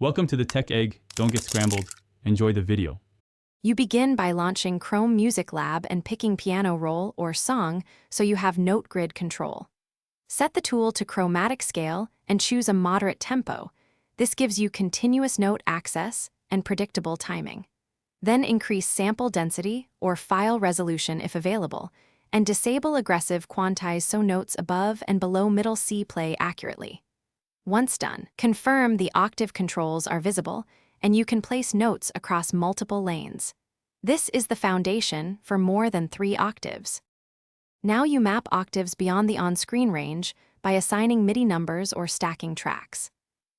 Welcome to the Tech Egg. Don't get scrambled. Enjoy the video. You begin by launching Chrome Music Lab and picking piano roll or song so you have note grid control. Set the tool to chromatic scale and choose a moderate tempo. This gives you continuous note access and predictable timing. Then increase sample density or file resolution if available, and disable aggressive quantize so notes above and below middle C play accurately. Once done, confirm the octave controls are visible and you can place notes across multiple lanes. This is the foundation for more than 3 octaves. Now you map octaves beyond the on-screen range by assigning MIDI numbers or stacking tracks.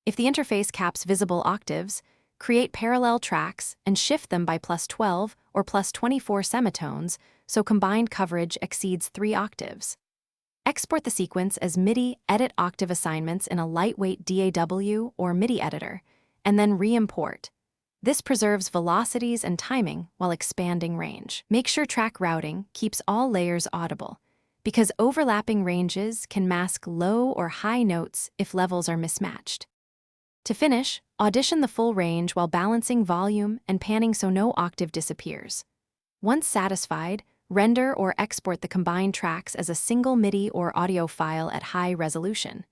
If the interface caps visible octaves, create parallel tracks and shift them by +12 or +24 semitones so combined coverage exceeds 3 octaves. Export the sequence as MIDI edit octave assignments in a lightweight DAW or MIDI editor, and then re-import. This preserves velocities and timing while expanding range. Make sure track routing keeps all layers audible, because overlapping ranges can mask low or high notes if levels are mismatched. To finish, audition the full range while balancing volume and panning so no octave disappears. Once satisfied, render or export the combined tracks as a single MIDI or audio file at high resolution.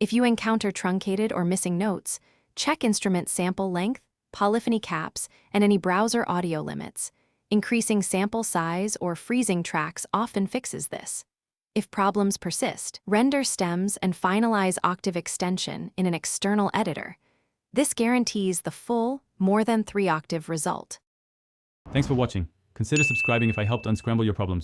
If you encounter truncated or missing notes, check instrument sample length, polyphony caps, and any browser audio limits. Increasing sample size or freezing tracks often fixes this. If problems persist, render stems and finalize octave extension in an external editor. This guarantees the full, more than 3 octave result. Thanks for watching. Consider subscribing if I helped unscramble your problems.